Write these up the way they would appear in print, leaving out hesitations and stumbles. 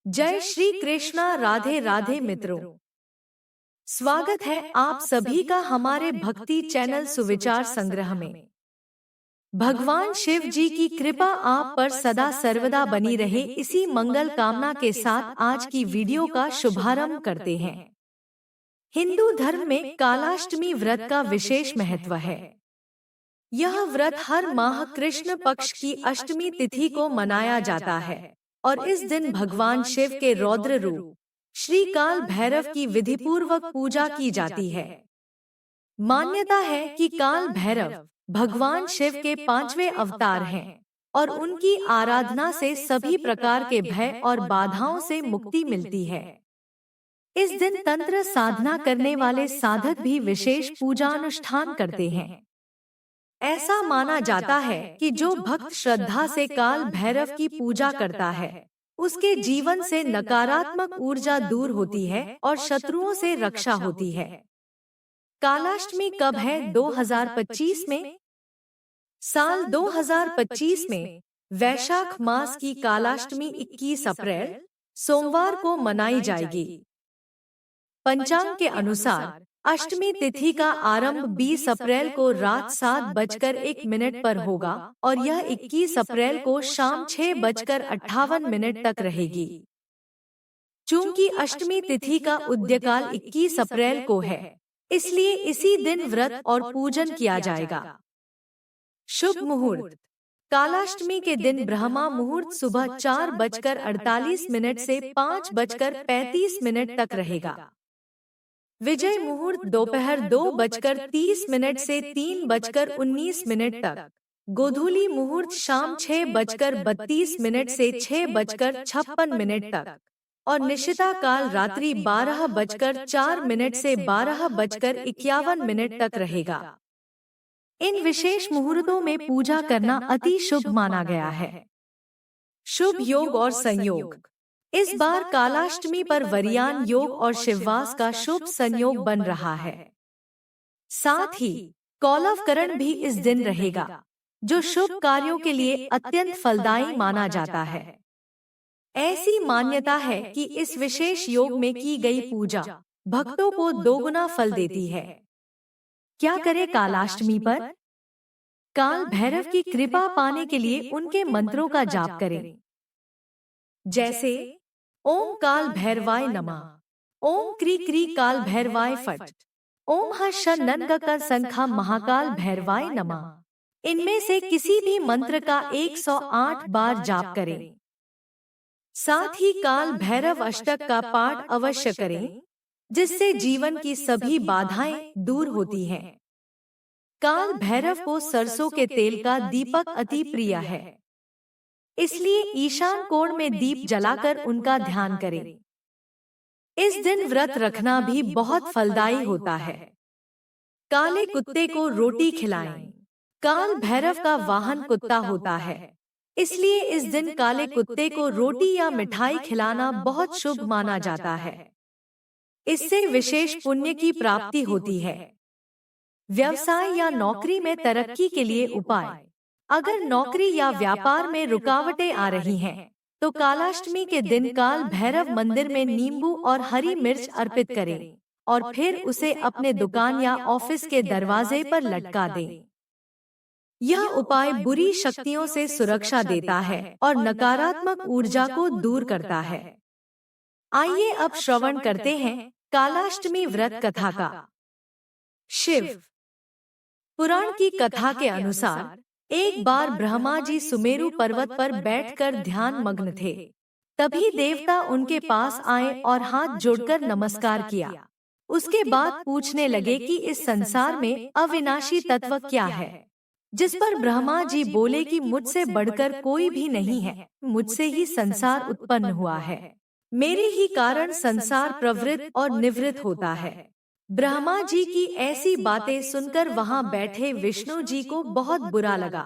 जय श्री कृष्णा। राधे राधे मित्रों, स्वागत है आप सभी का हमारे भक्ति चैनल सुविचार संग्रह में। भगवान शिव जी की कृपा आप पर सदा सर्वदा बनी रहे, इसी मंगल कामना के साथ आज की वीडियो का शुभारंभ करते हैं। हिंदू धर्म में कालाष्टमी व्रत का विशेष महत्व है। यह व्रत हर माह कृष्ण पक्ष की अष्टमी तिथि को मनाया जाता है और इस दिन भगवान शिव के रौद्र रूप श्री काल भैरव की विधिपूर्वक पूजा की जाती है। मान्यता है कि काल भैरव भगवान शिव के 5वें अवतार हैं और उनकी आराधना से सभी प्रकार के भय और बाधाओं से मुक्ति मिलती है। इस दिन तंत्र साधना करने वाले साधक भी विशेष पूजा अनुष्ठान करते हैं। ऐसा माना जाता है कि जो भक्त श्रद्धा से काल भैरव की पूजा करता है, उसके जीवन से नकारात्मक ऊर्जा दूर होती है और शत्रुओं से रक्षा होती है। कालाष्टमी कब है? 2025 में। साल 2025 में वैशाख मास की कालाष्टमी 21 अप्रैल सोमवार को मनाई जाएगी। पंचांग के अनुसार अष्टमी तिथि का आरंभ 20 अप्रैल को रात 7:01 पर होगा और यह 21 अप्रैल को शाम 6:58 तक रहेगी। चूंकि अष्टमी तिथि का उद्यकाल 21 अप्रैल को है, इसलिए इसी दिन व्रत और पूजन किया जाएगा। शुभ मुहूर्त। कालाष्टमी के दिन ब्रह्मा मुहूर्त सुबह 4:48 से 5:35 तक रहेगा। विजय मुहूर्त दोपहर 2:30 से 3:19 तक। गोधूली मुहूर्त शाम 6:32 से 6:56 तक और निशिता काल रात्रि 12:04 से 12:51 तक रहेगा। इन विशेष मुहूर्तों में पूजा करना अति शुभ माना गया है। शुभ योग और संयोग। इस बार कालाष्टमी पर वरियान योग और शिववास का शुभ संयोग बन रहा है। साथ ही कौलवकरण भी इस दिन रहेगा, जो शुभ कार्यों के लिए अत्यंत फलदायी माना जाता है। ऐसी मान्यता है कि इस विशेष योग में की गई पूजा भक्तों को दोगुना फल देती है। क्या करें कालाष्टमी पर? काल भैरव की कृपा पाने के लिए उनके मंत्रों का जाप करें, जैसे ओम काल भैरवाय नमः, ओम क्री क्री काल भैरवाय फट, ओम ह श न ग क संखा महाकाल भैरवाय नमः। इनमें से किसी भी मंत्र का 108 बार जाप करें। साथ ही काल भैरव अष्टक का पाठ अवश्य करें, जिससे जीवन की सभी बाधाएं दूर होती हैं। काल भैरव को सरसों के तेल का दीपक अति प्रिय है, इसलिए ईशान कोण में दीप जलाकर उनका ध्यान करें। इस दिन व्रत रखना भी बहुत फलदायी होता है। काले कुत्ते को रोटी खिलाएं। काल भैरव का वाहन कुत्ता होता है, इसलिए इस दिन काले कुत्ते को रोटी या मिठाई खिलाना बहुत शुभ माना जाता है। इससे विशेष पुण्य की प्राप्ति होती है। व्यवसाय या नौकरी में तरक्की के लिए उपाय। अगर नौकरी या व्यापार में रुकावटें आ रही हैं, तो कालाष्टमी के दिन काल भैरव मंदिर में नींबू और हरी मिर्च अर्पित करें और फिर उसे अपने दुकान या ऑफिस के दरवाजे पर लटका दें। यह उपाय बुरी शक्तियों से सुरक्षा देता है और नकारात्मक ऊर्जा को दूर करता है। आइए अब श्रवण करते हैं कालाष्टमी व्रत कथा का। शिव पुराण की कथा के अनुसार एक बार ब्रह्मा जी सुमेरु पर्वत पर बैठकर ध्यान मग्न थे। तभी देवता उनके पास आए और हाथ जोड़कर नमस्कार किया। उसके बाद पूछने लगे कि इस संसार में अविनाशी तत्व क्या है। जिस पर ब्रह्मा जी बोले कि मुझसे बढ़कर कोई भी नहीं है, मुझसे ही संसार उत्पन्न हुआ है, मेरे ही कारण संसार प्रवृत्त और निवृत्त होता है। ब्रह्मा जी की ऐसी बातें सुनकर वहां बैठे विष्णु जी को बहुत बुरा लगा।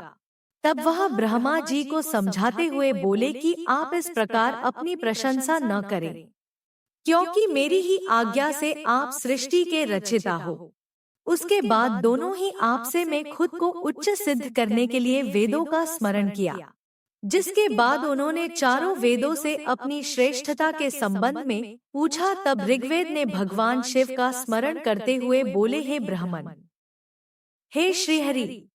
तब वह ब्रह्मा जी को समझाते हुए बोले कि आप इस प्रकार अपनी प्रशंसा न करें, क्योंकि मेरी ही आज्ञा से आप सृष्टि के रचयिता हो। उसके बाद दोनों ही आपसे मैं खुद को उच्च सिद्ध करने के लिए वेदों का स्मरण किया। जिसके बाद उन्होंने चारों वेदों से अपनी श्रेष्ठता के संबंध में पूछा। तब ऋग्वेद ने भगवान शिव का स्मरण करते हुए बोले, हे ब्राह्मण, हे श्रीहरि,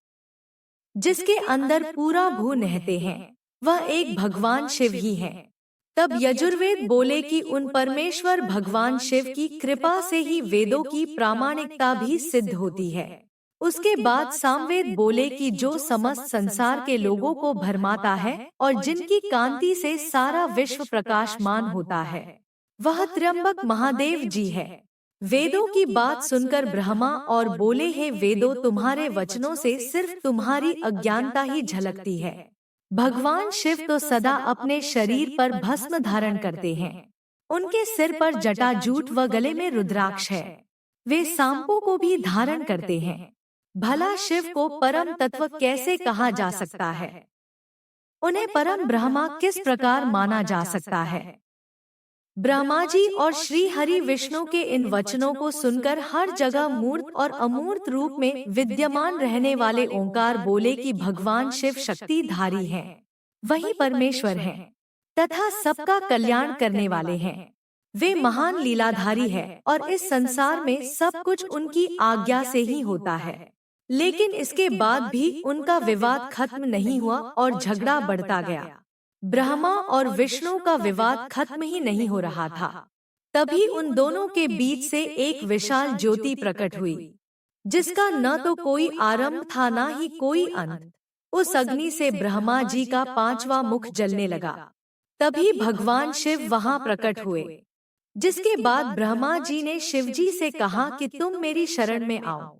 जिसके अंदर पूरा भू नहते हैं, वह एक भगवान शिव ही है। तब यजुर्वेद बोले कि उन परमेश्वर भगवान शिव की कृपा से ही वेदों की प्रामाणिकता भी सिद्ध होती है। उसके बाद सामवेद बोले कि जो समस्त संसार के लोगों को भरमाता है और जिनकी कांति से सारा विश्व प्रकाशमान होता है, वह त्र्यंबक महादेव जी है। वेदों की बात सुनकर ब्रह्मा और बोले, हे वेदों, तुम्हारे वचनों से सिर्फ तुम्हारी अज्ञानता ही झलकती है। भगवान शिव तो सदा अपने शरीर पर भस्म धारण करते हैं। उनके सिर पर जटाजूट व गले में रुद्राक्ष है। वे सांपों को भी धारण करते हैं। भला शिव को परम तत्व कैसे कहा जा सकता है? उन्हें परम ब्रह्मा किस प्रकार माना जा सकता है? ब्रह्मा जी और श्री हरि विष्णु के इन वचनों को सुनकर हर जगह मूर्त और अमूर्त रूप में विद्यमान रहने वाले ओंकार बोले कि भगवान शिव शक्तिधारी हैं, वही परमेश्वर हैं तथा सबका कल्याण करने वाले हैं। वे महान लीलाधारी हैं और इस संसार में सब कुछ उनकी आज्ञा से ही होता है। लेकिन इसके बाद भी उनका विवाद खत्म नहीं हुआ और झगड़ा बढ़ता गया। ब्रह्मा और विष्णु का विवाद खत्म ही नहीं हो रहा था। तभी उन दोनों के बीच से एक विशाल ज्योति प्रकट हुई, जिसका न तो कोई आरंभ था न ही कोई अंत। उस अग्नि से ब्रह्मा जी का पांचवा मुख जलने लगा। तभी भगवान शिव वहां प्रकट हुए। जिसके बाद ब्रह्मा जी ने शिव जी से कहा कि तुम मेरी शरण में आओ,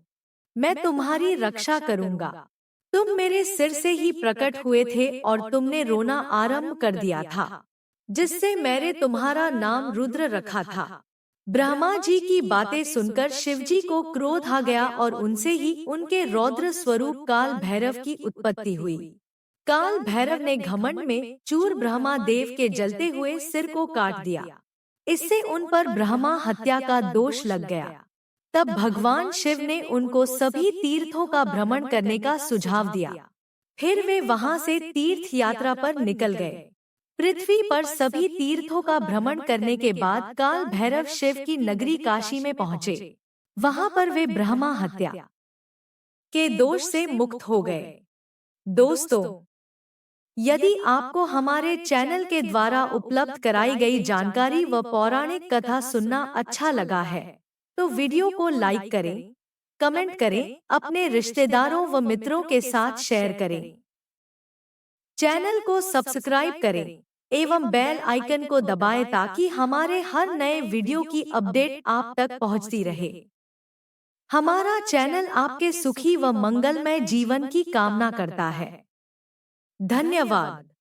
मैं तुम्हारी रक्षा करूंगा। तुम मेरे सिर से ही प्रकट हुए थे और तुमने रोना आरंभ कर दिया था, जिससे मैंने तुम्हारा नाम रुद्र रखा था। ब्रह्मा जी की बातें सुनकर शिवजी को क्रोध आ गया और उनसे ही उनके रौद्र स्वरूप काल भैरव की उत्पत्ति हुई। काल भैरव ने घमंड में चूर ब्रह्मा देव के जलते हुए सिर को काट दिया। इससे उन पर ब्रह्मा हत्या का दोष लग गया। तब भगवान शिव ने उनको सभी तीर्थों का भ्रमण करने का सुझाव दिया। फिर वे वहां से तीर्थ यात्रा पर निकल गए। पृथ्वी पर सभी तीर्थों का भ्रमण करने के बाद काल भैरव शिव की नगरी काशी में पहुँचे। वहां पर वे ब्रह्मा हत्या के दोष से मुक्त हो गए। दोस्तों, यदि आपको हमारे चैनल के द्वारा उपलब्ध कराई गई जानकारी व पौराणिक कथा सुनना अच्छा लगा है, तो वीडियो को लाइक करें, कमेंट करें, अपने रिश्तेदारों व मित्रों के साथ शेयर करें। चैनल को सब्सक्राइब करें एवं बेल आइकन को दबाएं ताकि हमारे हर नए वीडियो की अपडेट आप तक पहुंचती रहे। हमारा चैनल आपके सुखी व मंगलमय जीवन की कामना करता है। धन्यवाद।